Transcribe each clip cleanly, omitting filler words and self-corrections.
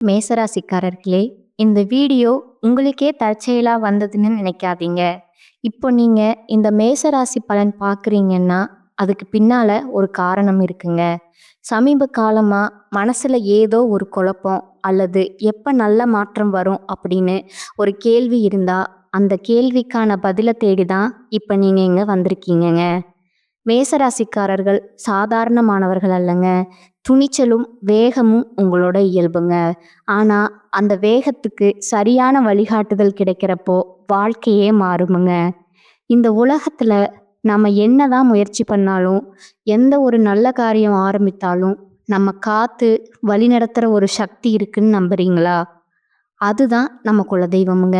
மேசராசிக்காரர்களே, இந்த வீடியோ உங்களுக்கே தற்செயலா வந்ததுன்னு நினைக்காதீங்க. இப்போ நீங்க இந்த மேசராசி பலன் பார்க்குறீங்கன்னா, அதுக்கு பின்னால ஒரு காரணம் இருக்குங்க. சமீப காலமா மனசுல ஏதோ ஒரு குழப்பம் அல்லது எப்ப நல்ல மாற்றம் வரும் அப்படின்னு ஒரு கேள்வி இருந்தா, அந்த கேள்விக்கான பதில தேடி தான் இப்ப நீங்க இங்க வந்திருக்கீங்கங்க. மேசராசிக்காரர்கள் சாதாரணமானவர்கள் அல்லங்க. துணிச்சலும் வேகமும் உங்களோட இயல்புங்க. ஆனா அந்த வேகத்துக்கு சரியான வழிகாட்டுதல் கிடைக்கிறப்போ வாழ்க்கையே மாறுமுங்க. இந்த உலகத்துல நம்ம என்னதான் முயற்சி பண்ணாலும், எந்த ஒரு நல்ல காரியம் ஆரம்பித்தாலும் நம்ம காத்து வழிநடத்துற ஒரு சக்தி இருக்குன்னு நம்புறீங்களா? அதுதான் நம்ம குலதெய்வமுங்க.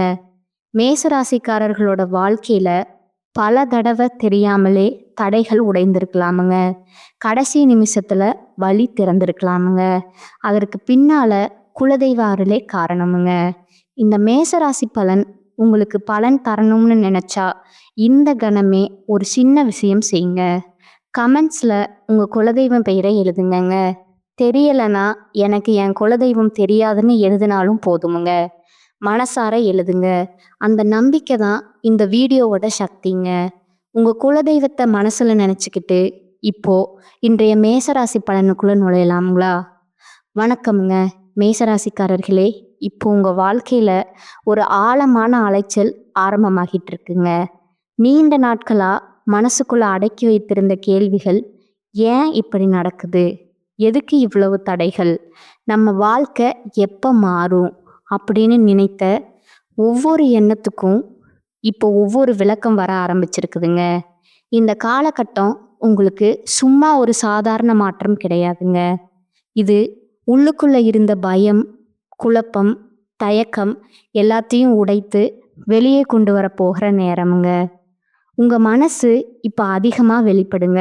மேசராசிக்காரர்களோட வாழ்க்கையில பல தடவை தெரியாமலே தடைகள் உடைந்திருக்கலாமுங்க. கடைசி நிமிஷத்துல வழி திறந்திருக்கலாமுங்க. அதற்கு பின்னால குலதெய்வ அருளே காரணமுங்க. இந்த மேசராசி பலன் உங்களுக்கு பலன் தரணும்னு நினைச்சா இந்த கணமே ஒரு சின்ன விஷயம் செய்யுங்க. கமெண்ட்ஸ்ல உங்க குலதெய்வம் பெயரை எழுதுங்கங்க. தெரியலனா எனக்கு என் குலதெய்வம் தெரியாதுன்னு எழுதினாலும் போதுமுங்க. மனசார எழுதுங்க. அந்த நம்பிக்கை தான் இந்த வீடியோவோட சக்திங்க. உங்க குலதெய்வத்தை மனசுல நினைச்சுக்கிட்டு இப்போ இன்றைய மேசராசி பலனுக்குள்ள நுழையலாம்களா? வணக்கம்ங்க மேசராசிக்காரர்களே. இப்போ உங்க வாழ்க்கையில ஒரு ஆழமான அலைச்சல் ஆரம்பமாகிட்டு இருக்குங்க. நீண்ட நாட்களா மனசுக்குள்ள அடக்கி வைத்திருந்த கேள்விகள், ஏன் இப்படி நடக்குது, எதுக்கு இவ்வளவு தடைகள், நம்ம வாழ்க்கை எப்ப மாறும் அப்படின்னு நினைத்த ஒவ்வொரு எண்ணத்துக்கும் இப்போ ஒவ்வொரு விளக்கம் வர ஆரம்பிச்சிருக்குதுங்க. இந்த காலகட்டம் உங்களுக்கு சும்மா ஒரு சாதாரண மாற்றம் கிடையாதுங்க. இது உள்ளுக்குள்ள இருந்த பயம், குழப்பம், தயக்கம் எல்லாத்தையும் உடைத்து வெளியே கொண்டு வர போகிற நேரமுங்க. உங்க மனசு இப்ப அதிகமா வெளிப்படுங்க.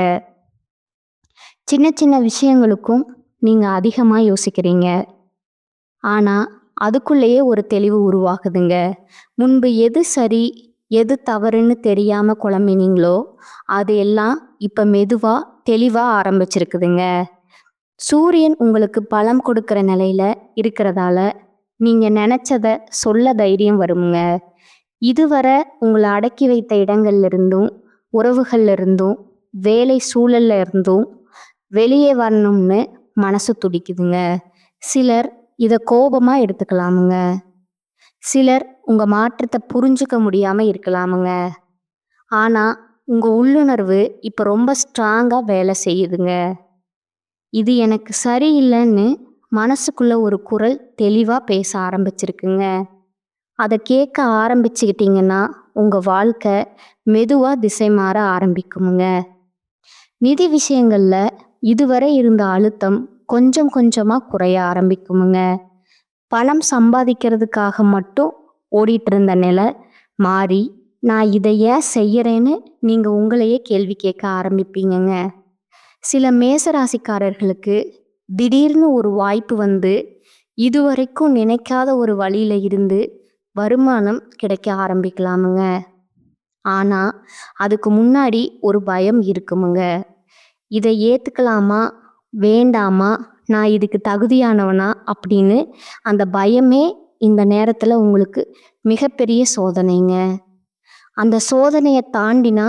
சின்ன சின்ன விஷயங்களுக்கும் நீங்க அதிகமா யோசிக்கிறீங்க. ஆனா அதுக்குள்ளேயே ஒரு தெளிவு உருவாகுதுங்க. முன்பு எது சரி எது தவறுன்னு தெரியாம குழம்பினீங்களோ அது எல்லாம் இப்ப மெதுவா தெளிவா ஆரம்பிச்சிருக்குதுங்க. சூரியன் உங்களுக்கு பலம் கொடுக்கிற நிலையில இருக்கிறதால நீங்க நினைச்சத சொல்ல தைரியம் வருங்க. இதுவரை உங்களை அடக்கி வைத்த இடங்கள்ல இருந்தும், உறவுகள்ல இருந்தும், வேலை சூழல்ல இருந்தும் வெளியே வரணும்னு மனசு துடிக்குதுங்க. சிலர் இத கோபமா எடுத்துக்கலாமுங்க. சிலர் உங்க மாற்றத்தை புரிஞ்சுக்க முடியாம இருக்கலாமுங்க. ஆனா உங்க உள்ளுணர்வு இப்ப ரொம்ப ஸ்ட்ராங்கா வேலை செய்யுதுங்க. இது எனக்கு சரியில்லைன்னு மனசுக்குள்ள ஒரு குரல் தெளிவா பேச ஆரம்பிச்சிருக்குங்க. அதை கேட்க ஆரம்பிச்சுக்கிட்டீங்கன்னா உங்க வாழ்க்கை மெதுவா திசை மாற ஆரம்பிக்குமுங்க. நிதி விஷயங்கள்ல இதுவரை இருந்த அழுத்தம் கொஞ்சம் கொஞ்சமா குறைய ஆரம்பிக்குமுங்க. பணம் சம்பாதிக்கிறதுக்காக மட்டும் ஓடிட்டு இருந்த நிலை மாறி, நான் இதை ஏன் செய்யறேன்னு நீங்க உங்களையே கேள்வி கேட்க ஆரம்பிப்பீங்கங்க. சில மேசராசிக்காரர்களுக்கு திடீர்னு ஒரு வாய்ப்பு வந்து இதுவரைக்கும் நினைக்காத ஒரு வழியில இருந்து வருமானம் கிடைக்க ஆரம்பிக்கலாமுங்க. ஆனா அதுக்கு முன்னாடி ஒரு பயம் இருக்குமுங்க. இதை ஏத்துக்கலாமா வேண்டாமா, நான் இதுக்கு தகுதியானவனா அப்படின்னு அந்த பயமே இந்த நேரத்துல உங்களுக்கு மிகப்பெரிய சோதனைங்க. அந்த சோதனையை தாண்டினா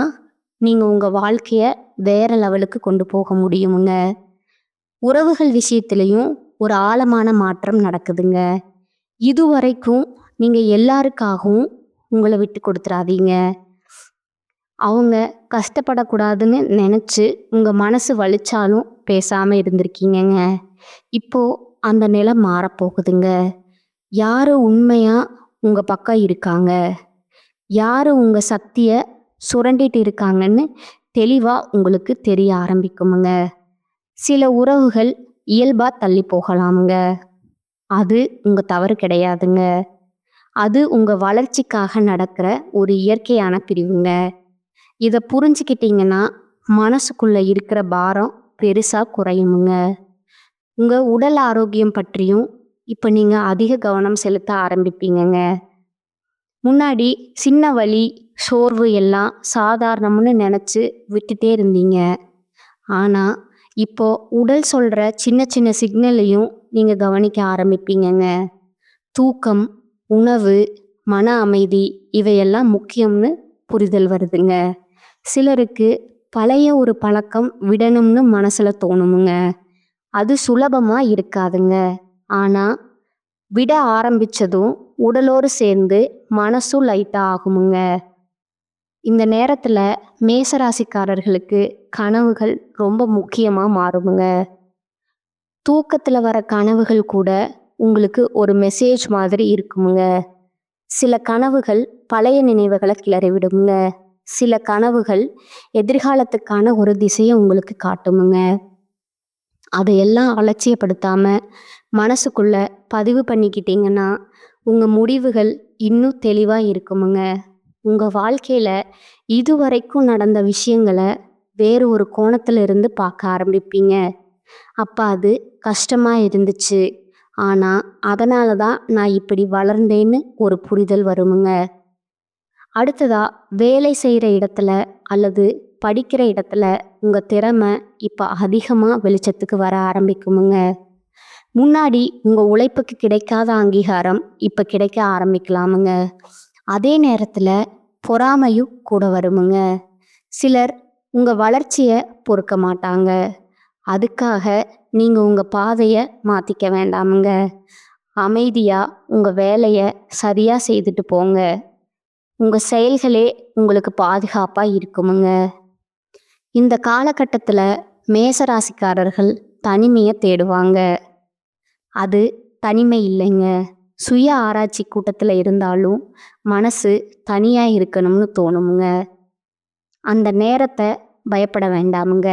நீங்க உங்க வாழ்க்கைய வேற லெவலுக்கு கொண்டு போக முடியுமுங்க. உறவுகள் விஷயத்திலையும் ஒரு ஆழமான மாற்றம் நடக்குதுங்க. இதுவரைக்கும் நீங்க எல்லாருக்காகவும் உங்களை விட்டு கொடுத்துறாதீங்க. அவங்க கஷ்டப்படக்கூடாதுன்னு நினைச்சு உங்க மனசு வலிச்சாலும் பேசாம இருந்திருக்கீங்கங்க. இப்போ அந்த நிலை மாறப்போகுதுங்க. யாரு உண்மையா உங்க பக்கம் இருக்காங்க, யாரு உங்க சக்திய சுரண்டிட்டு இருக்காங்கன்னு தெளிவா உங்களுக்கு தெரிய ஆரம்பிக்குமுங்க. சில உறவுகள் இயல்பா தள்ளி போகலாமுங்க. அது உங்க தவறு கிடையாதுங்க. அது உங்க வளர்ச்சிக்காக நடக்கிற ஒரு இயற்கையான பிரிவுங்க. இதை புரிஞ்சுக்கிட்டீங்கன்னா மனசுக்குள்ள இருக்கிற பாரம் பெருசா குறையுமுங்க. உங்க உடல் ஆரோக்கியம் பற்றியும் இப்ப நீங்க அதிக கவனம் செலுத்த ஆரம்பிப்பீங்கங்க. முன்னாடி சின்ன வலி, சோர்வு எல்லாம் சாதாரணம்னு நினைச்சு விட்டுட்டே இருந்தீங்க. ஆனா இப்போ உடல் சொல்ற சின்ன சின்ன சிக்னலையும் நீங்க கவனிக்க ஆரம்பிப்பீங்கங்க. தூக்கம், உணவு, மன அமைதி இவையெல்லாம் முக்கியம்னு புரிதல் வருதுங்க. சிலருக்கு பழைய ஒரு பழக்கம் விடணும்னு மனசுல தோணுமுங்க. அது சுலபமா இருக்காதுங்க. ஆனா விட ஆரம்பிச்சதும் உடலோடு சேர்ந்து மனசும் லைட்டா ஆகுமுங்க. இந்த நேரத்துல மேசராசிக்காரர்களுக்கு கனவுகள் ரொம்ப முக்கியமா மாறுமுங்க. தூக்கத்துல வர கனவுகள் கூட உங்களுக்கு ஒரு மெசேஜ் மாதிரி இருக்குமுங்க. சில கனவுகள் பழைய நினைவுகளை கிளறி விடுமுங்க. சில கனவுகள் எதிர்காலத்துக்கான ஒரு திசையை உங்களுக்கு காட்டுமுங்க. அதையெல்லாம் அலட்சியப்படுத்தாம மனசுக்குள்ள பதிவு பண்ணிக்கிட்டீங்கன்னா உங்க முடிவுகள் இன்னும் தெளிவா இருக்குமுங்க. உங்க வாழ்க்கையில இதுவரைக்கும் நடந்த விஷயங்களை வேறு ஒரு கோணத்துல இருந்து பார்க்க ஆரம்பிப்பீங்க. அப்ப அது கஷ்டமா இருந்துச்சு, ஆனா அதனால தான் நான் இப்படி வளர்ந்தேன்னு ஒரு புரிதல் வருமுங்க. அடுத்ததா வேலை செய்கிற இடத்துல அல்லது படிக்கிற இடத்துல உங்க திறமை இப்போ அதிகமாக வெளிச்சத்துக்கு வர ஆரம்பிக்குமுங்க. முன்னாடி உங்க உழைப்புக்கு கிடைக்காத அங்கீகாரம் இப்போ கிடைக்க ஆரம்பிக்கலாமுங்க. அதே நேரத்தில் பொறாமையும் கூட வருமுங்க. சிலர் உங்க வளர்ச்சியை பொறுக்க மாட்டாங்க. அதுக்காக நீங்க உங்க பாதையை மாத்திக்க வேண்டாமுங்க. அமைதியா உங்க வேலையை சரியா செய்துட்டு போங்க. உங்க செயல்களே உங்களுக்கு பாதுகாப்பா இருக்குமுங்க. இந்த காலகட்டத்தில் மேசராசிக்காரர்கள் தனிமையை தேடுவாங்க. அது தனிமை இல்லைங்க, சுய ஆராய்ச்சி கூட்டத்தில் இருந்தாலும் மனசு தனியா இருக்கணும்னு தோணுமுங்க. அந்த நேரத்தை பயப்பட வேண்டாமுங்க.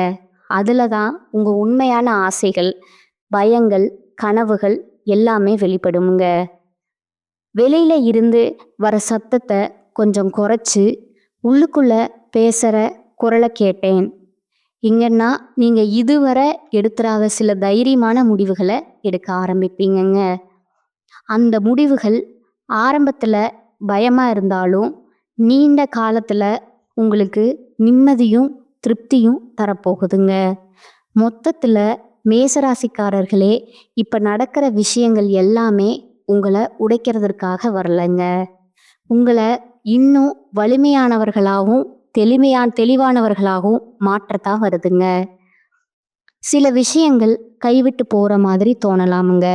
அதில் தான் உங்க உண்மையான ஆசைகள், பயங்கள், கனவுகள் எல்லாமே வெளிப்படுமுங்க. வெளியில இருந்து வர சத்தத்தை கொஞ்சம் குறைச்சு உள்ளுக்குள்ள பேசுற குரலை கேட்டேன். இங்கன்னா நீங்க இதுவரை எடுத்துறாத சில தைரியமான முடிவுகளை எடுக்க ஆரம்பிப்பீங்கங்க. அந்த முடிவுகள் ஆரம்பத்துல பயமா இருந்தாலும் நீண்ட காலத்துல உங்களுக்கு நிம்மதியும் திருப்தியும் தரப்போகுதுங்க. மொத்தத்துல மேசராசிக்காரர்களே, இப்ப நடக்கிற விஷயங்கள் எல்லாமே உங்களை உடைக்கிறதற்காக வரலைங்க. உங்களை இன்னும் வலிமையானவர்களாகவும் தெளிவானவர்களாகவும் மாற்றத்தான் வருதுங்க. சில விஷயங்கள் கைவிட்டு போற மாதிரி தோணலாமுங்க.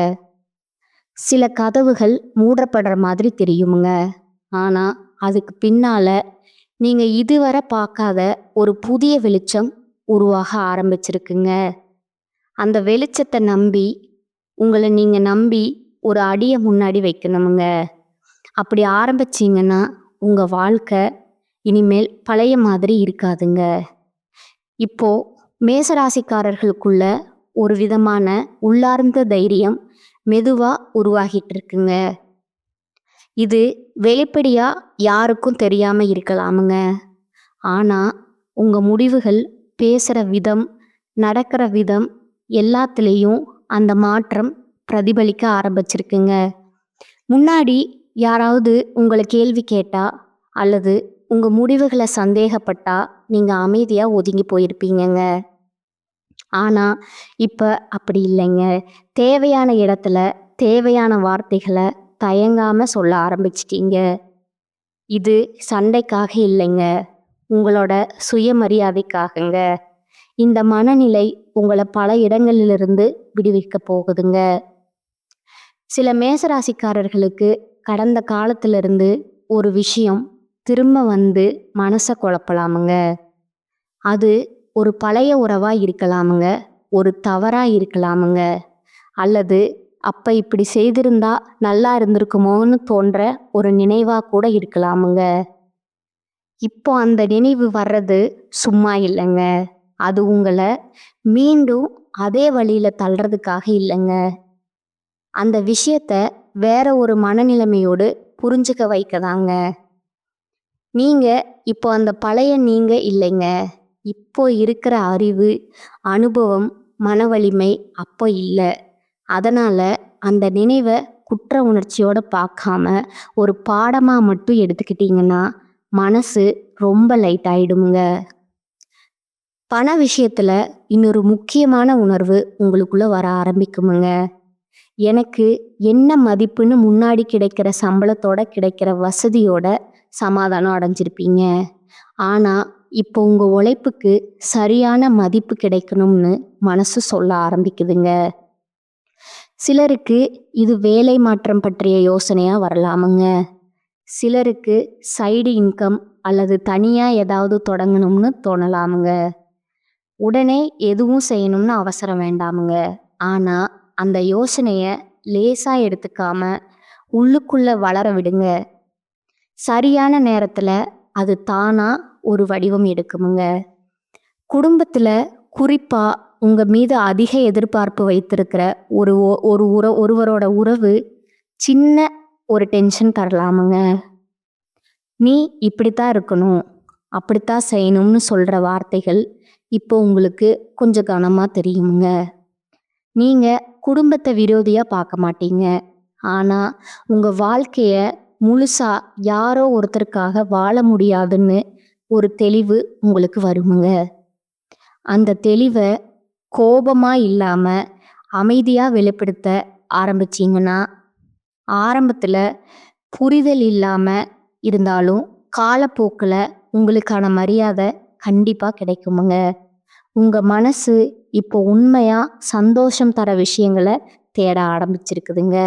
சில கதவுகள் மூடப்படுற மாதிரி தெரியுமுங்க. ஆனா அதுக்கு பின்னால நீங்க இதுவரை பார்க்காத ஒரு புதிய வெளிச்சம் உருவாக ஆரம்பிச்சிருக்குங்க. அந்த வெளிச்சத்தை நம்பி உங்களை நீங்க நம்பி ஒரு அடியை முன்னாடி வைக்கணுமுங்க. அப்படி ஆரம்பிச்சிங்கன்னா உங்க வாழ்க்கை இனிமேல் பழைய மாதிரி இருக்காதுங்க. இப்போ மேசராசிக்காரர்களுக்குள்ள ஒரு விதமான உள்ளார்ந்த தைரியம் மெதுவா உருவாகிட்டு இருக்குங்க. இது வெளிப்படையா யாருக்கும் தெரியாம இருக்கலாமுங்க. ஆனா உங்க முடிவுகள், பேசுற விதம், நடக்கிற விதம் எல்லாத்துலேயும் அந்த மாற்றம் பிரதிபலிக்க ஆரம்பிச்சிருக்குங்க. முன்னாடி யாராவது உங்களை கேள்வி கேட்டா அல்லது உங்க முடிவுகளை சந்தேகப்பட்டா நீங்க அமைதியா ஒதுங்கி போயிருப்பீங்கங்க. ஆனா இப்ப அப்படி இல்லைங்க. தேவையான இடத்துல தேவையான வார்த்தைகளை தயங்காம சொல்ல ஆரம்பிச்சிட்டீங்க. இது சண்டைக்காக இல்லைங்க, உங்களோட சுயமரியாதைக்காகங்க. இந்த மனநிலை உங்களை பல இடங்களிலிருந்து விடுவிக்க போகுதுங்க. சில மேசராசிக்காரர்களுக்கு கடந்த காலத்திலிருந்து ஒரு விஷயம் திரும்ப வந்து மனசை குழப்பலாமுங்க. அது ஒரு பழைய உறவா இருக்கலாமுங்க, ஒரு தவறா இருக்கலாமுங்க, அல்லது அப்ப இப்படி செய்திருந்தா நல்லா இருந்திருக்குமோன்னு தோன்ற ஒரு நினைவா கூட இருக்கலாமுங்க. இப்போ அந்த நினைவு வர்றது சும்மா இல்லைங்க. அது உங்களை மீண்டும் அதே வழியில தள்ளுறதுக்காக இல்லைங்க. அந்த விஷயத்த வேற ஒரு மனநிலைமையோடு புரிஞ்சுக்க வைக்கதாங்க. நீங்க இப்போ அந்த பழைய நீங்க இல்லைங்க. இப்போ இருக்கிற அறிவு, அனுபவம், மன வலிமை அப்போ இல்லை. அதனால அந்த நினைவை குற்ற உணர்ச்சியோட பார்க்காம ஒரு பாடமா மட்டும் எடுத்துக்கிட்டீங்கன்னா மனசு ரொம்ப லைட் ஆயிடுங்க. பண விஷயத்துல இன்னொரு முக்கியமான உணர்வு உங்களுக்குள்ள வர ஆரம்பிக்குமுங்க. எனக்கு என்ன மதிப்புன்னு முன்னாடி கிடைக்கிற சம்பளத்தோட கிடைக்கிற வசதியோட சமாதானம் அடைஞ்சிருப்பீங்க. ஆனால் இப்போ உங்கள் உழைப்புக்கு சரியான மதிப்பு கிடைக்கணும்னு மனசு சொல்ல ஆரம்பிக்குதுங்க. சிலருக்கு இது வேலை மாற்றம் பற்றிய யோசனையாக வரலாமுங்க. சிலருக்கு சைடு இன்கம் அல்லது தனியாக ஏதாவது தொடங்கணும்னு தோணலாமுங்க. உடனே எதுவும் செய்யணும்னு அவசரம் வேண்டாமுங்க. ஆனால் அந்த யோசனையை லேசாக எடுத்துக்காம உள்ளுக்குள்ள வளர விடுங்க. சரியான நேரத்தில் அது தானாக ஒரு வடிவம் எடுக்குமுங்க. குடும்பத்தில் குறிப்பாக உங்கள் மீது அதிக எதிர்பார்ப்பு வைத்திருக்கிற ஒருவரோட உறவு சின்ன ஒரு டென்ஷன் தரலாமுங்க. நீ இப்படித்தான் இருக்கணும், அப்படித்தான் செய்யணும்னு சொல்கிற வார்த்தைகள் இப்போ உங்களுக்கு கொஞ்சம் கனமாக தெரியுமுங்க. நீங்கள் குடும்பத்தை விரோதியாக பார்க்க மாட்டீங்க. ஆனால் உங்கள் வாழ்க்கையை முழுசாக யாரோ ஒருத்தருக்காக வாழ முடியாதுன்னு ஒரு தெளிவு உங்களுக்கு வருமுங்க. அந்த தெளிவை கோபமாக இல்லாமல் அமைதியாக வெளிப்படுத்த ஆரம்பிச்சிங்கன்னா, ஆரம்பத்தில் புரிதல் இல்லாமல் இருந்தாலும் காலப்போக்கில் உங்களுக்கான மரியாதை கண்டிப்பாக கிடைக்குமுங்க. உங்கள் மனசு இப்போ உண்மையாக சந்தோஷம் தர விஷயங்களை தேட ஆரம்பிச்சிருக்குதுங்க.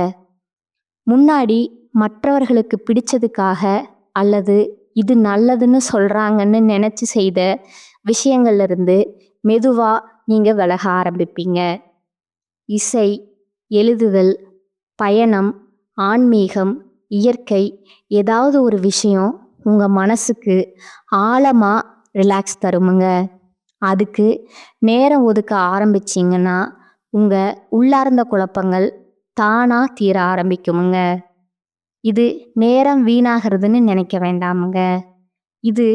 முன்னாடி மற்றவர்களுக்கு பிடிச்சதுக்காக அல்லது இது நல்லதுன்னு சொல்கிறாங்கன்னு நினச்சி செய்த விஷயங்கள்லேருந்து மெதுவாக நீங்கள் விலக ஆரம்பிப்பீங்க. இசை, எழுதுதல், பயணம், ஆன்மீகம், இயற்கை, ஏதாவது ஒரு விஷயம் உங்கள் மனசுக்கு ஆழமாக ரிலாக்ஸ் தருமுங்க. அதுக்கு நேரம் ஒதுக்க ஆரம்பிச்சிங்கன்னா உங்கள் உள்ளார்ந்த குழப்பங்கள் தானாக தீர ஆரம்பிக்குமுங்க. இது நேரம் வீணாகிறதுன்னு நினைக்க வேண்டாமுங்க. இது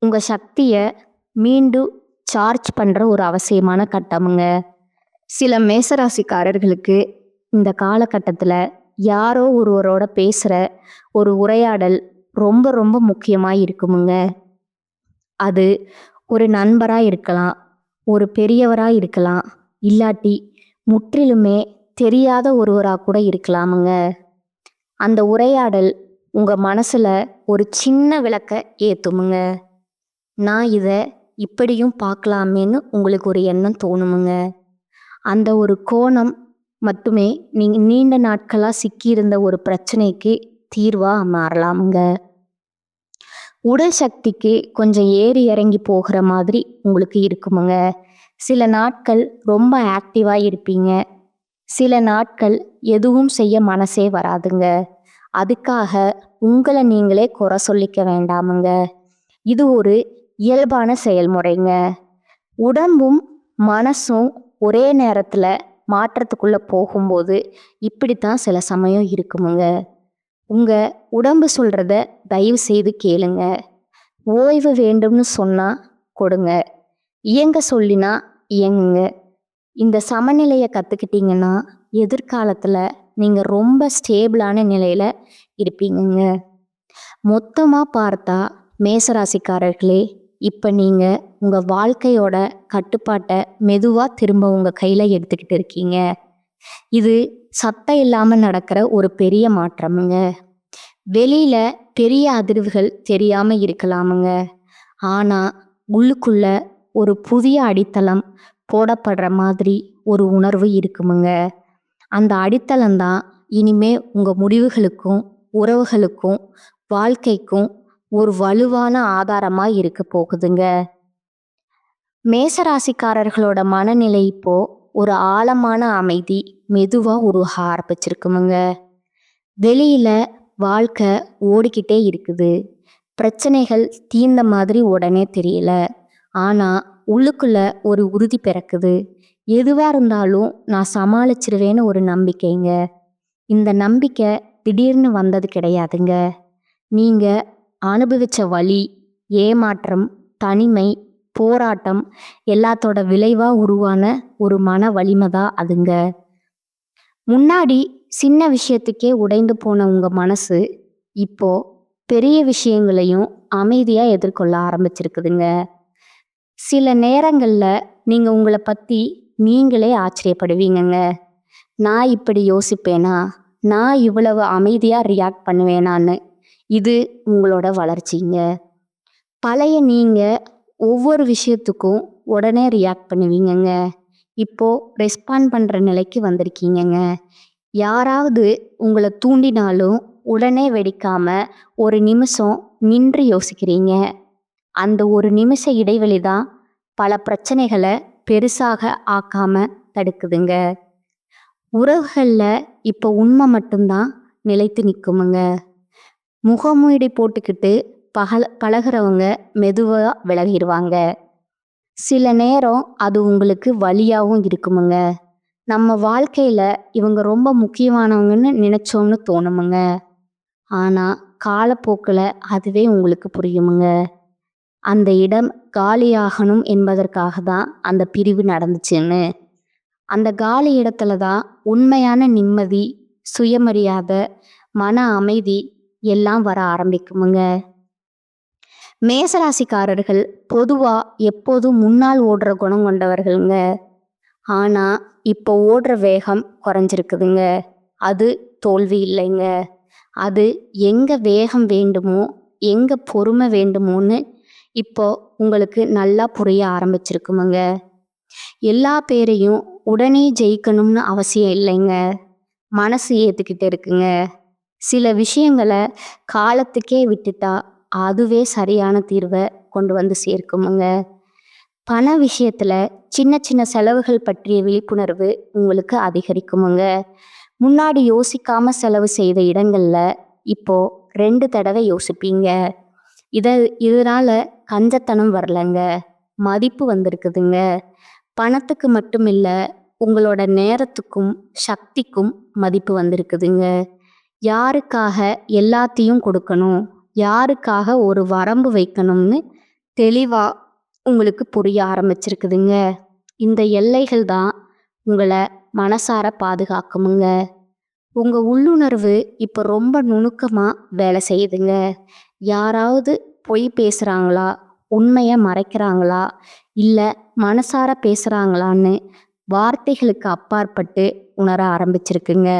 உங்கள் சக்தியை மீண்டும் சார்ஜ் பண்ணுற ஒரு அவசியமான கட்டமுங்க. சில மேசராசிக்காரர்களுக்கு இந்த காலகட்டத்தில் யாரோ ஒருவரோட பேசுகிற ஒரு உரையாடல் ரொம்ப ரொம்ப முக்கியமாக இருக்குமுங்க. அது ஒரு நண்பராக இருக்கலாம், ஒரு பெரியவராக இருக்கலாம், இல்லாட்டி முற்றிலுமே தெரியாத ஒருவராக கூட இருக்கலாமுங்க. அந்த உரையாடல் உங்கள் மனசில் ஒரு சின்ன விளக்கை ஏற்றுமுங்க. நான் இதை இப்படியும் பார்க்கலாமேன்னு உங்களுக்கு ஒரு எண்ணம் தோணுமுங்க. அந்த ஒரு கோணம் மட்டுமே நீங்கள் நீண்ட நாட்களாக சிக்கியிருந்த ஒரு பிரச்சனைக்கு தீர்வாக மாறலாமுங்க. உடல் சக்திக்கு கொஞ்சம் ஏறி இறங்கி போகிற மாதிரி உங்களுக்கு இருக்குமுங்க. சில நாட்கள் ரொம்ப ஆக்டிவாக இருப்பீங்க, சில நாட்கள் எதுவும் செய்ய மனசே வராதுங்க. அதுக்காக உங்களை நீங்களே குறை சொல்லிக்க வேண்டாமுங்க. இது ஒரு இயல்பான செயல்முறைங்க. உடம்பும் மனசும் ஒரே நேரத்தில் மாற்றத்துக்குள்ளே போகும்போது இப்படித்தான் சில சமயம் இருக்குமுங்க. உங்கள் உடம்பு சொல்கிறத தயவு செய்து கேளுங்க. ஓய்வு வேண்டும்னு சொன்னால் கொடுங்க, இயங்க சொல்லினா இயங்குங்க. இந்த சமநிலையை கற்றுக்கிட்டிங்கன்னா எதிர்காலத்தில் நீங்கள் ரொம்ப ஸ்டேபிளான நிலையில் இருப்பீங்க. மொத்தமாக பார்த்தா மேசராசிக்காரர்களே, இப்போ நீங்கள் உங்கள் வாழ்க்கையோட கட்டுப்பாட்டை மெதுவாக திரும்ப உங்கள் கையில் எடுத்துக்கிட்டு இருக்கீங்க. இது சத்தம் இல்லாமல் நடக்கிற ஒரு பெரிய மாற்றமுங்க. வெளியில் பெரிய அதிர்வுகள் தெரியாமல் இருக்கலாமுங்க, ஆனால் உள்ளுக்குள்ள ஒரு புதிய அடித்தளம் போடப்படுற மாதிரி ஒரு உணர்வு இருக்குமுங்க. அந்த அடித்தளம்தான் இனிமே உங்கள் முடிவுகளுக்கும் உறவுகளுக்கும் வாழ்க்கைக்கும் ஒரு வலுவான ஆதாரமாக இருக்க போகுதுங்க. மேசராசிக்காரர்களோட மனநிலை இப்போ ஒரு ஆழமான அமைதி மெதுவாக உருக ஆரம்பிச்சிருக்குமுங்க. வெளியில் வாழ்க்கை ஓடிக்கிட்டே இருக்குது, பிரச்சனைகள் தீர்ந்த மாதிரி உடனே தெரியல, ஆனால் உள்ளுக்குள்ள ஒரு உறுதி பிறக்குது. எதுவாக இருந்தாலும் நான் சமாளிச்சிருவேன்னு ஒரு நம்பிக்கைங்க. இந்த நம்பிக்கை திடீர்னு வந்தது கிடையாதுங்க. நீங்கள் அனுபவித்த வலி, ஏமாற்றம், தனிமை, போராட்டம் எல்லாத்தோட விளைவாக உருவான ஒரு மன வலிமை தான் அதுங்க. முன்னாடி சின்ன விஷயத்துக்கே உடைந்து போன உங்கள் மனசு இப்போ பெரிய விஷயங்களையும் அமைதியாக எதிர்கொள்ள ஆரம்பிச்சிருக்குதுங்க. சில நேரங்களில் நீங்கள் உங்களை பற்றி நீங்களே ஆச்சரியப்படுவீங்கங்க. நான் இப்படி யோசிப்பேனா, நான் இவ்வளவு அமைதியாக ரியாக்ட் பண்ணுவேனான்னு. இது உங்களோட வளர்ச்சிங்க. பழைய நீங்கள் ஒவ்வொரு விஷயத்துக்கும் உடனே ரியாக்ட் பண்ணுவீங்கங்க. இப்போ ரெஸ்பாண்ட் பண்ணுற நிலைக்கு வந்திருக்கீங்கங்க. யாராவது உங்களை தூண்டினாலும் உடனே வெடிக்காம ஒரு நிமிஷம் நின்று யோசிக்கிறீங்க. அந்த ஒரு நிமிஷ இடைவெளி தான் பல பிரச்சனைகளை பெருசாக ஆக்காம தடுக்குதுங்க. உறவுகளில் இப்போ உண்மை மட்டும்தான் நிலைத்து நிற்குமுங்க. முகமூடி போட்டுக்கிட்டு பழகிறவங்க மெதுவாக விலகிடுவாங்க. சில நேரம் அது உங்களுக்கு வலியாகவும் இருக்குமுங்க. நம்ம வாழ்க்கையில் இவங்க ரொம்ப முக்கியமானவங்கன்னு நினச்சோன்னு தோணுமுங்க. ஆனால் காலப்போக்கில் அதுவே உங்களுக்கு புரியுமுங்க. அந்த இடம் காலியாகணும் என்பதற்காக தான் அந்த பிரிவு நடந்துச்சுன்னு. அந்த காலி இடத்துல தான் உண்மையான நிம்மதி, சுயமரியாதை, மன அமைதி எல்லாம் வர ஆரம்பிக்குமுங்க. மேசராசிக்காரர்கள் பொதுவாக எப்போதும் முன்னால் ஓடுற குணம் கொண்டவர்களுங்க. ஆனால் இப்போ ஓடுற வேகம் குறைஞ்சிருக்குதுங்க. அது தோல்வி இல்லைங்க. அது எங்கே வேகம் வேண்டுமோ, எங்கே பொறுமை வேண்டுமோன்னு இப்போ உங்களுக்கு நல்லா புரிய ஆரம்பிச்சிருக்குமுங்க. எல்லா பேரையும் உடனே ஜெயிக்கணும்னு அவசியம் இல்லைங்க. மனசு ஏற்றுக்கிட்டு இருக்குங்க. சில விஷயங்களை காலத்துக்கே விட்டுட்டா அதுவே சரியான தீர்வை கொண்டு வந்து சேர்க்குமுங்க. பண விஷயத்தில் சின்ன சின்ன செலவுகள் பற்றிய விழிப்புணர்வு உங்களுக்கு அதிகரிக்குமுங்க. முன்னாடி யோசிக்காம செலவு செய்த இடங்களில் இப்போ 2 தடவை யோசிப்பீங்க. இதனால கஞ்சத்தனம் வரலங்க, மதிப்பு வந்திருக்குதுங்க. பணத்துக்கு மட்டும் இல்லை, உங்களோட நேரத்துக்கும் சக்திக்கும் மதிப்பு வந்திருக்குதுங்க. யாருக்காக எல்லாத்தையும் கொடுக்கணும், யாருக்காக ஒரு வரம்பு வைக்கணும்னு தெளிவாக உங்களுக்கு புரிய ஆரம்பிச்சிருக்குதுங்க. இந்த எல்லைகள் தான் உங்களை மனசார பாதுகாக்குமுங்க. உங்கள் உள்ளுணர்வு இப்போ ரொம்ப நுணுக்கமாக வேலை செய்யுதுங்க. யாராவது பொய் பேசுகிறாங்களா, உண்மையை மறைக்கிறாங்களா, இல்லை மனசார பேசுகிறாங்களான்னு வார்த்தைகளுக்கு அப்பாற்பட்டு உணர ஆரம்பிச்சிருக்குங்க.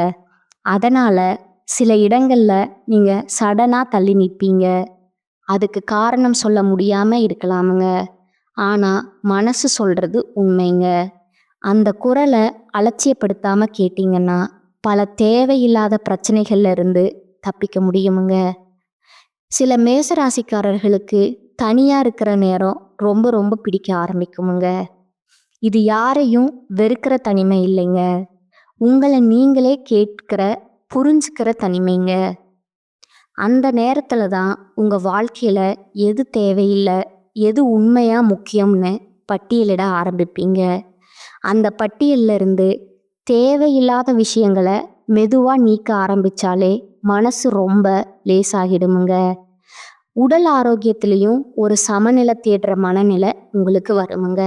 அதனால் சில இடங்களில் நீங்கள் சடனாக தள்ளி நிற்பீங்க. அதுக்கு காரணம் சொல்ல முடியாமல் இருக்கலாமுங்க. ஆனால் மனசு சொல்கிறது உண்மைங்க. அந்த குரலை அலட்சியப்படுத்தாமல் கேட்டிங்கன்னா பல தேவையில்லாத பிரச்சனைகள்ல இருந்து தப்பிக்க முடியுமுங்க. சில மேசராசிக்காரர்களுக்கு தனியாக இருக்கிற நேரம் ரொம்ப ரொம்ப பிடிக்க ஆரம்பிக்குமுங்க. இது யாரையும் வெறுக்கிற தனிமை இல்லைங்க, உங்களை நீங்களே கேட்கிற புரிஞ்சுக்கிற தனிமைங்க. அந்த நேரத்தில் தான் உங்கள் வாழ்க்கையில் எது தேவையில்லை, எது உண்மையாக முக்கியம்னு பட்டியலிட ஆரம்பிப்பீங்க. அந்த பட்டியலில் இருந்து தேவையில்லாத விஷயங்களை மெதுவாக நீக்க ஆரம்பித்தாலே மனசு ரொம்ப லேசாகிடுமுங்க. உடல் ஆரோக்கியத்திலையும் ஒரு சமநிலை தேடுற மனநிலை உங்களுக்கு வருமுங்க.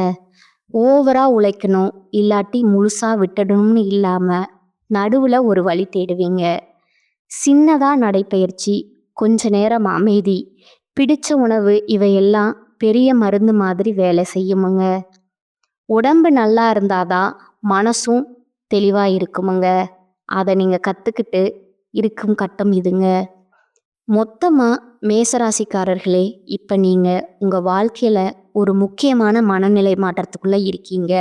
ஓவராக உழைக்கணும் இல்லாட்டி முழுசாக விட்டுடணும்னு இல்லாமல் நடுவில் ஒரு வழி தேடுவீங்க. சின்னதாக நடைப்பயிற்சி, கொஞ்ச நேரம் அமைதி, பிடிச்ச உணவு இவையெல்லாம் பெரிய மருந்து மாதிரி வேலை செய்யுமுங்க. உடம்பு நல்லா இருந்தாதான் மனசும் தெளிவாக இருக்குமுங்க. அதை நீங்கள் கற்றுக்கிட்டு இருக்கும் கட்டம் இதுங்க. மொத்தமாக மேசராசிக்காரர்களே, இப்போ நீங்கள் உங்கள் வாழ்க்கையில் ஒரு முக்கியமான மனநிலை மாற்றத்துக்குள்ளே இருக்கீங்க.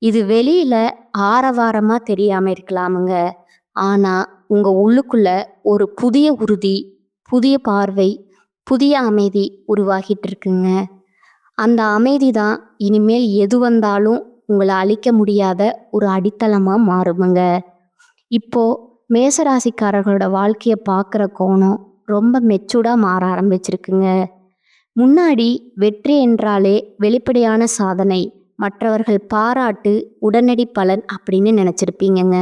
இது வெளியில் ஆரவாரமாக தெரியாமல் இருக்கலாமுங்க. ஆனால் உங்கள் உள்ளுக்குள்ள ஒரு புதிய உறுதி, புதிய பார்வை, புதிய அமைதி உருவாகிட்டு இருக்குங்க. அந்த அமைதி தான் இனிமேல் எது வந்தாலும் உங்களை அழிக்க முடியாத ஒரு அடித்தளமாக மாறுமுங்க. இப்போது மேசராசிக்காரர்களோட வாழ்க்கையை பார்க்குற கோணம் ரொம்ப மெச்சூர்டாக மாற ஆரம்பிச்சிருக்குங்க. முன்னாடி வெற்றி என்றாலே வெளிப்படையான சாதனை, மற்றவர்கள் பாராட்டு, உடனடி பலன் அப்படின்னு நினச்சிருப்பீங்கங்க.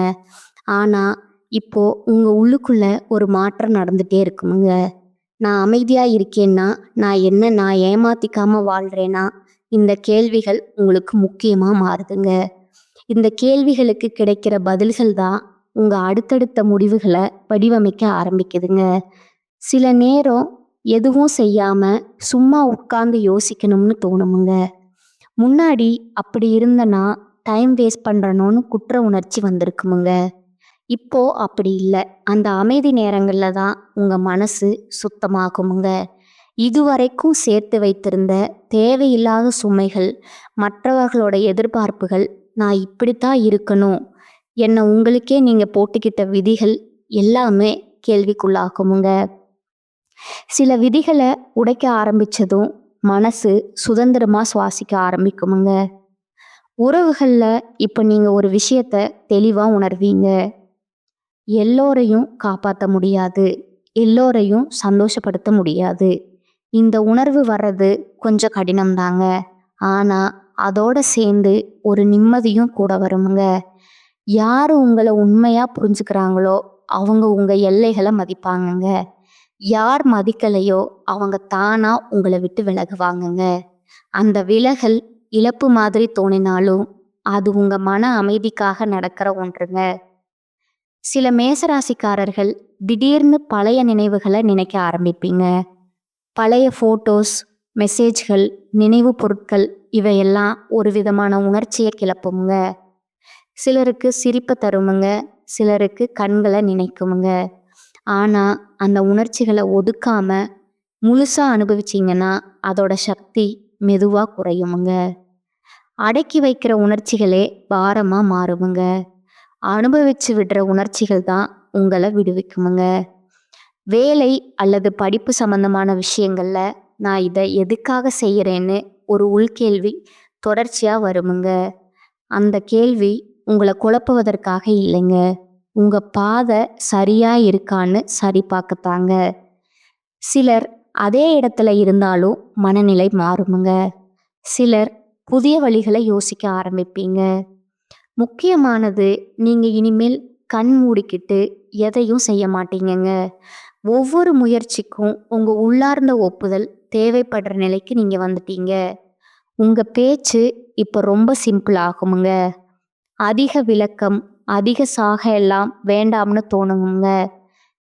ஆனால் இப்போது உங்கள் உள்ளுக்குள்ள ஒரு மாற்றம் நடந்துகிட்டே இருக்குமுங்க. நான் அமைதியாக இருக்கேன்னா, நான் ஏமாற்றிக்காமல் வாழ்கிறேன்னா, இந்த கேள்விகள் உங்களுக்கு முக்கியமாக மாறுதுங்க. இந்த கேள்விகளுக்கு கிடைக்கிற பதில்கள் தான் உங்கள் அடுத்தடுத்த முடிவுகளை வடிவமைக்க ஆரம்பிக்குதுங்க. சில நேரம் எதுவும் செய்யாமல் சும்மா உட்கார்ந்து யோசிக்கணும்னு தோணுமுங்க. முன்னாடி அப்படி இருந்தனா டைம் வேஸ்ட் பண்ணுறனோன்னு குற்ற உணர்ச்சி வந்திருக்குமுங்க. இப்போ அப்படி இல்லை. அந்த அமைதி நேரங்களில் தான் உங்கள் மனசு சுத்தமாகுமுங்க. இதுவரைக்கும் சேர்த்து வைத்திருந்த தேவையில்லாத சுமைகள், மற்றவர்களோட எதிர்பார்ப்புகள், நான் இப்படித்தான் இருக்கணும், என்னை உங்களுக்கே நீங்கள் போட்டுக்கிட்ட விதிகள் எல்லாமே கேள்விக்குள்ளாகுமுங்க. சில விதிகளை உடைக்க ஆரம்பிச்சதும் மனசு சுதந்திரமா சுவாசிக்க ஆரம்பிக்குமுங்க. உறவுகளில் இப்போ நீங்கள் ஒரு விஷயத்த தெளிவாக உணர்வீங்க. எல்லோரையும் காப்பாற்ற முடியாது, எல்லோரையும் சந்தோஷப்படுத்த முடியாது. இந்த உணர்வு வர்றது கொஞ்சம் கடினம்தாங்க. ஆனால் அதோட சேர்ந்து ஒரு நிம்மதியும் கூட வருமுங்க. யார் உங்களை உண்மையாக புரிஞ்சுக்கிறாங்களோ அவங்க உங்கள் எல்லைகளை மதிப்பாங்கங்க. யார் மதிக்கலையோ அவங்க தானா உங்களை விட்டு விலகுவாங்கங்க. அந்த விலகல் இழப்பு மாதிரி தோணினாலும் அது உங்க மன அமைதிக்காக நடக்கிற ஒன்றுங்க. சில மேசராசிக்காரர்கள் திடீர்னு பழைய நினைவுகளை நினைக்க ஆரம்பிப்பீங்க. பழைய ஃபோட்டோஸ், மெசேஜ்கள், நினைவு பொருட்கள் இவையெல்லாம் ஒரு விதமான உணர்ச்சியை கிளப்புமுங்க. சிலருக்கு சிரிப்பை தருமுங்க, சிலருக்கு கண்களை நினைக்குமுங்க. ஆனால் அந்த உணர்ச்சிகளை ஒதுக்காம முழுசாக அனுபவிச்சிங்கன்னா அதோட சக்தி மெதுவாக குறையுமுங்க. அடக்கி வைக்கிற உணர்ச்சிகளே பாரமாக மாறுமுங்க. அனுபவிச்சு விடுற உணர்ச்சிகள் தான் உங்களை விடுவிக்குமுங்க. வேலை அல்லது படிப்பு சம்பந்தமான விஷயங்கள்ல நான் இதை எதுக்காக செய்கிறேன்னு ஒரு உள்கேள்வி தொடர்ச்சியாக வருமுங்க. அந்த கேள்வி உங்களை குழப்புவதற்காக இல்லைங்க, உங்கள் பாதை சரியா இருக்கான்னு சரி பார்க்கத்தாங்க. சிலர் அதே இடத்துல இருந்தாலும் மனநிலை மாறுமுங்க. சிலர் புதிய வழிகளை யோசிக்க ஆரம்பிப்பீங்க. முக்கியமானது, நீங்கள் இனிமேல் கண் மூடிக்கிட்டு எதையும் செய்ய மாட்டீங்கங்க. ஒவ்வொரு முயற்சிக்கும் உங்கள் உள்ளார்ந்த ஒப்புதல் தேவைப்படுற நிலைக்கு நீங்கள் வந்துட்டீங்க. உங்கள் பேச்சு இப்போ ரொம்ப சிம்பிள் ஆகுமுங்க. அதிக விளக்கம், அதிக சாக எல்லாம் வேண்டாம்னு தோணுங்க.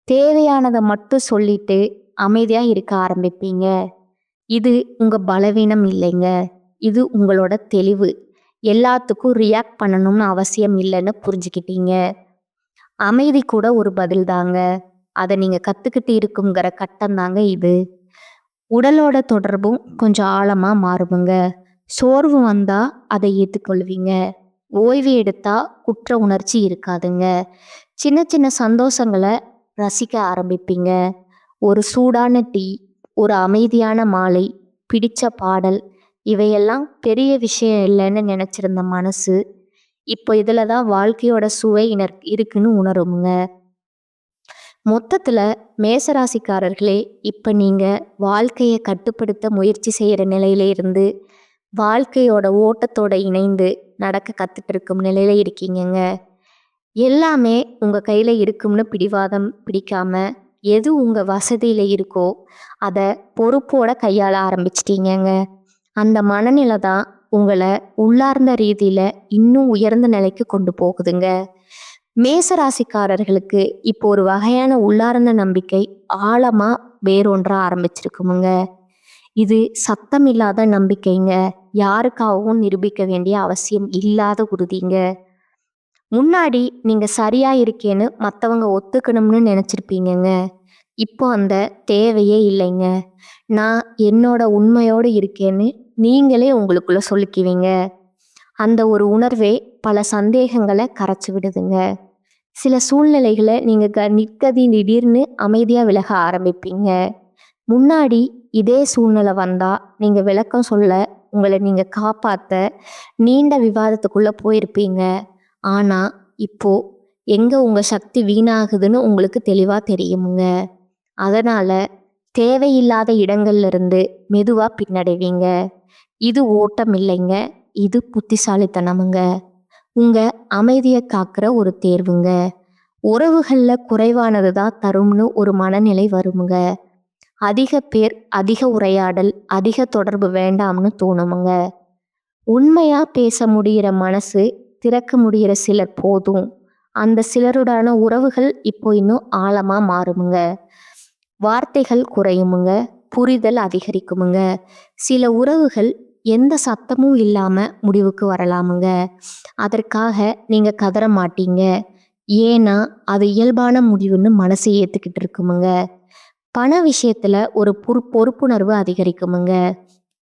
தேவையானதை மட்டும் சொல்லிட்டு அமைதியாக இருக்க ஆரம்பிப்பீங்க. இது உங்கள் பலவீனம் இல்லைங்க, இது உங்களோட தெளிவு. எல்லாத்துக்கும் ரியாக்ட் பண்ணணும்னு அவசியம் இல்லைன்னு புரிஞ்சுக்கிட்டீங்க. அமைதி கூட ஒரு பதில் தாங்க. அதை நீங்கள் கற்றுக்கிட்டு இருக்குங்கிற கட்டம் தாங்க இது. உடலோட தொடர்பும் கொஞ்சம் ஆழமாக மாறுமுங்க. சோர்வு வந்தால் அதை ஏற்றுக்கொள்வீங்க. ஓய்வு எடுத்தால் குற்ற உணர்ச்சி இருக்காதுங்க. சின்ன சின்ன சந்தோஷங்களை ரசிக்க ஆரம்பிப்பீங்க. ஒரு சூடான டீ, ஒரு அமைதியான மாலை, பிடிச்ச பாடல், இவையெல்லாம் பெரிய விஷயம் இல்லைன்னு நினச்சிருந்த மனசு இப்போ இதில் தான் வாழ்க்கையோட சுவை இருக்குன்னு உணருமுங்க. மொத்தத்தில் மேசராசிக்காரர்களே, இப்போ நீங்கள் வாழ்க்கையை கட்டுப்படுத்த முயற்சி செய்கிற நிலையில இருந்து வாழ்க்கையோட ஓட்டத்தோட இணைந்து நடக்க கற்றுட்டு இருக்கும் நிலையில இருக்கீங்கங்க. எல்லாமே உங்கள் கையில் இருக்கும்னு பிடிவாதம் பிடிக்காம எது உங்கள் வசதியில் இருக்கோ அதை பொறுப்போட கையாள ஆரம்பிச்சிட்டீங்கங்க. அந்த மனநிலை தான் உங்களை உள்ளார்ந்த ரீதியில் இன்னும் உயர்ந்த நிலைக்கு கொண்டு போகுதுங்க. மேசராசிக்காரர்களுக்கு இப்போ ஒரு வகையான உள்ளார்ந்த நம்பிக்கை ஆழமாக வேரூன்ற ஆரம்பிச்சிருக்குமுங்க. இது சத்தம் இல்லாத நம்பிக்கைங்க, யாருக்காகவும் நிரூபிக்க வேண்டிய அவசியம் இல்லாத உறுதிங்க. முன்னாடி நீங்கள் சரியா இருக்கேன்னு மற்றவங்க ஒத்துக்கணும்னு நினச்சிருப்பீங்கங்க. இப்போ அந்த தேவையே இல்லைங்க. நான் என்னோட உண்மையோடு இருக்கேன்னு நீங்களே உங்களுக்குள்ள சொல்லிக்குவீங்க. அந்த ஒரு உணர்வே பல சந்தேகங்களை கரைச்சி விடுதுங்க. சில சூழ்நிலைகளை நீங்கள் நிற்கதி திடீர்னு அமைதியாக விலக ஆரம்பிப்பீங்க. முன்னாடி இதே சூழ்நிலை வந்தால் நீங்கள் விளக்கம் சொல்ல, உங்களை நீங்கள் காப்பாற்ற நீண்ட விவாதத்துக்குள்ளே போயிருப்பீங்க. ஆனால் இப்போ எங்கே உங்கள் சக்தி வீணாகுதுன்னு உங்களுக்கு தெளிவாக தெரியுமுங்க. அதனால் தேவையில்லாத இடங்கள்ல இருந்து மெதுவாக பின்னடைவீங்க. இது ஓட்டம் இல்லைங்க, இது புத்திசாலித்தனமுங்க. உங்கள் அமைதியை காக்கிற ஒரு தேர்வுங்க. உறவுகளில் குறைவானது தான் தரும்னு ஒரு மனநிலை வருமுங்க. அதிக பேர், அதிக உரையாடல், அதிக தொடர்பு வேண்டாம்னு தோணுமுங்க. உண்மையாக பேச முடிகிற மனசு திறக்க முடிகிற சிலர் போதும். அந்த சிலருடான உறவுகள் இப்போ இன்னும் ஆழமாக மாறுமுங்க. வார்த்தைகள் குறையுமுங்க, புரிதல் அதிகரிக்குமுங்க. சில உறவுகள் எந்த சத்தமும் இல்லாமல் முடிவுக்கு வரலாமுங்க. அதற்காக நீங்கள் கதற மாட்டீங்க. ஏன்னா அது இயல்பான முடிவுன்னு மனசு ஏற்றுக்கிட்டு இருக்குமுங்க. பண விஷயத்தில் ஒரு பொறுப்புணர்வு அதிகரிக்குமுங்க.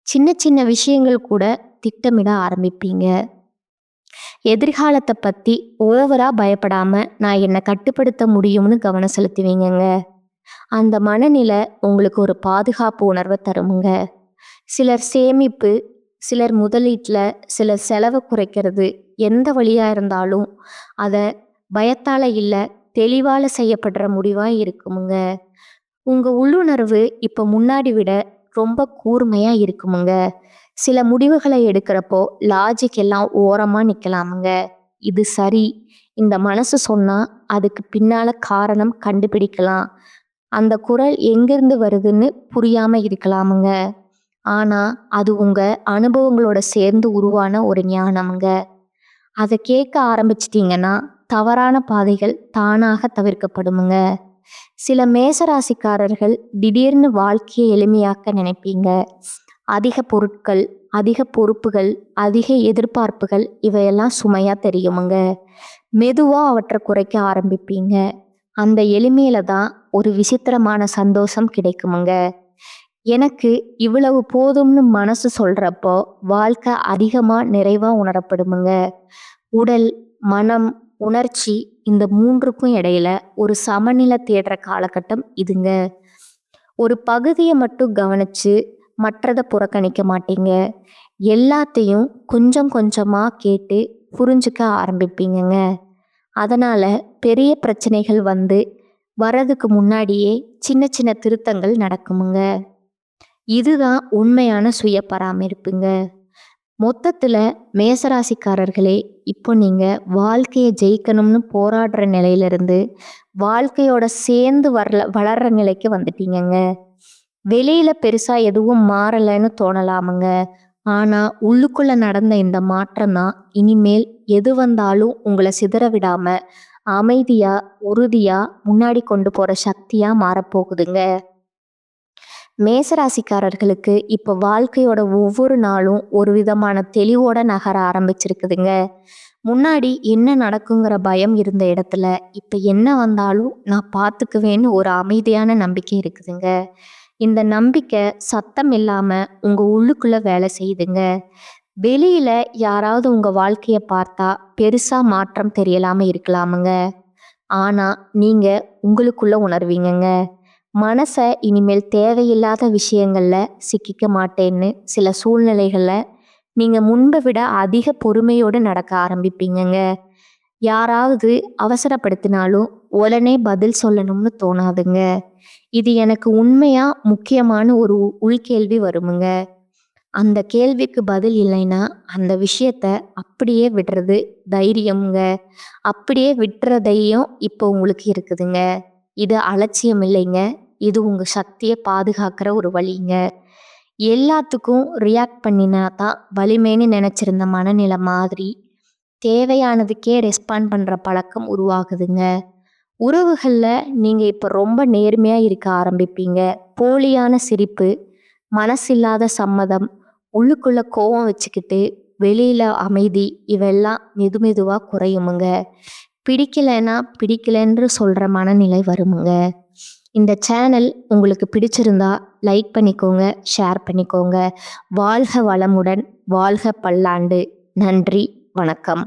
சின்ன சின்ன விஷயங்கள் கூட திட்டமிட ஆரம்பிப்பீங்க. எதிர்காலத்தை பற்றி ஓவராக பயப்படாமல் நான் என்னை கட்டுப்படுத்த முடியும்னு கவனம் செலுத்துவீங்கங்க. அந்த மனநிலை உங்களுக்கு ஒரு பாதுகாப்பு உணர்வை தருமுங்க. சிலர் சேமிப்பு, சிலர் முதலீட்டில், சிலர் செலவை குறைக்கிறது, எந்த வழியாக இருந்தாலும் அதை பயத்தால் இல்லை, தெளிவால் செய்யப்படுற முடிவாக இருக்குமுங்க. உங்கள் உள்ளுணர்வு இப்போ முன்னாடி விட ரொம்ப கூர்மையாக இருக்குமுங்க. சில முடிவுகளை எடுக்கிறப்போ லாஜிக் எல்லாம் ஓரமாக நிற்கலாமுங்க. இது சரி, இந்த மனசு சொன்னால் அதுக்கு பின்னால் காரணம் கண்டுபிடிக்கலாம். அந்த குரல் எங்கேருந்து வருதுன்னு புரியாமல் இருக்கலாமுங்க. ஆனால் அது உங்கள் அனுபவங்களோட சேர்ந்து உருவான ஒரு ஞானமுங்க. அதை கேட்க ஆரம்பிச்சிட்டிங்கன்னா தவறான பாதைகள் தானாக தவிர்க்கப்படுமுங்க. சில மேசராசிக்காரர்கள் திடீர்னு வாழ்க்கையை எளிமையாக்க நினைப்பீங்க. அதிக பொருட்கள், அதிக பொறுப்புகள், அதிக எதிர்பார்ப்புகள் இவையெல்லாம் சுமையாக தெரியுமுங்க. மெதுவாக அவற்றை குறைக்க ஆரம்பிப்பீங்க. அந்த எளிமையில தான் ஒரு விசித்திரமான சந்தோஷம் கிடைக்குமுங்க. எனக்கு இவ்வளவு போதும்னு மனசு சொல்கிறப்போ வாழ்க்கை அதிகமாக நிறைவாக உணரப்படுமுங்க. உடல், மனம், உணர்ச்சி இந்த மூன்றுக்கும் இடையில ஒரு சமநிலை தேடுற காலகட்டம் இதுங்க. ஒரு பகுதியை மட்டும் கவனித்து மற்றதை புறக்கணிக்க மாட்டீங்க. எல்லாத்தையும் கொஞ்சம் கொஞ்சமாக கேட்டு புரிஞ்சுக்க ஆரம்பிப்பீங்கங்க. அதனால் பெரிய பிரச்சனைகள் வரதுக்கு முன்னாடியே சின்ன சின்ன திருத்தங்கள் நடக்குமுங்க. இதுதான் உண்மையான சுய பராமரிப்புங்க. மொத்தத்தில் மேசராசிக்காரர்களே, இப்போ நீங்கள் வாழ்க்கையை ஜெயிக்கணும்னு போராடுற நிலையிலிருந்து வாழ்க்கையோட சேர்ந்து வளர்கிற நிலைக்கு வந்துட்டீங்கங்க. வெளியில் பெருசாக எதுவும் மாறலைன்னு தோணலாமுங்க. ஆனால் உள்ளுக்குள்ளே நடந்த இந்த மாற்றம் தான் இனிமேல் எது வந்தாலும் உங்களை சிதற விடாமல் அமைதியாக, உறுதியாக முன்னாடி கொண்டு போகிற சக்தியாக மாறப்போகுதுங்க. மேசராசிக்காரர்களுக்கு இப்போ வாழ்க்கையோட ஒவ்வொரு நாளும் ஒரு விதமான தெளிவோட நகர ஆரம்பிச்சிருக்குதுங்க. முன்னாடி என்ன நடக்குங்கிற பயம் இருந்த இடத்துல இப்போ என்ன வந்தாலும் நான் பார்த்துக்குவேன்னு ஒரு அமைதியான நம்பிக்கை இருக்குதுங்க. இந்த நம்பிக்கை சத்தம் இல்லாமல் உங்கள் உள்ளுக்குள்ளே வேலை செய்யுதுங்க. வெளியில் யாராவது உங்கள் வாழ்க்கையை பார்த்தா பெருசாக மாற்றம் தெரியலாமல் இருக்கலாமுங்க. ஆனால் நீங்கள் உங்களுக்குள்ளே உணர்வீங்கங்க. மனசை இனிமேல் தேவையில்லாத விஷயங்களில் சிக்கிக்க மாட்டேன்னு சில சூழ்நிலைகளில் நீங்கள் முன்பை விட அதிக பொறுமையோடு நடக்க ஆரம்பிப்பீங்கங்க. யாராவது அவசரப்படுத்தினாலும் உடனே பதில் சொல்லணும்னு தோணாதுங்க. இது எனக்கு உண்மையாக முக்கியமான ஒரு உள்கேள்வி வருமுங்க. அந்த கேள்விக்கு பதில் இல்லைன்னா அந்த விஷயத்த அப்படியே விடுறது தைரியமுங்க. அப்படியே விட்டுறதையும் இப்போ உங்களுக்கு இருக்குதுங்க. இது அலட்சியம் இல்லைங்க. இது உங்கள் சக்தியை பாதுகாக்கிற ஒரு வழிங்க. எல்லாத்துக்கும் ரியாக்ட் பண்ணினா தான் வலிமைன்னு நினச்சிருந்த மனநிலை மாதிரி தேவையானதுக்கே ரெஸ்பாண்ட் பண்ணுற பழக்கம் உருவாகுதுங்க. உறவுகளில் நீங்கள் இப்போ ரொம்ப நேர்மையாக இருக்க ஆரம்பிப்பீங்க. போலியான சிரிப்பு, மனசில்லாத சம்மதம், உள்ளுக்குள்ளே கோவம் வச்சுக்கிட்டு வெளியில் அமைதி இவெல்லாம் மெதுவாக குறையுமுங்க. பிடிக்கலைன்னா பிடிக்கலைன்னு சொல்கிற மனநிலை வருமுங்க. இந்த சேனல் உங்களுக்கு பிடிச்சிருந்தா லைக் பண்ணிக்கோங்க, ஷேர் பண்ணிக்கோங்க. வாழ்க வளமுடன், வாழ்க பல்லாண்டு. நன்றி, வணக்கம்.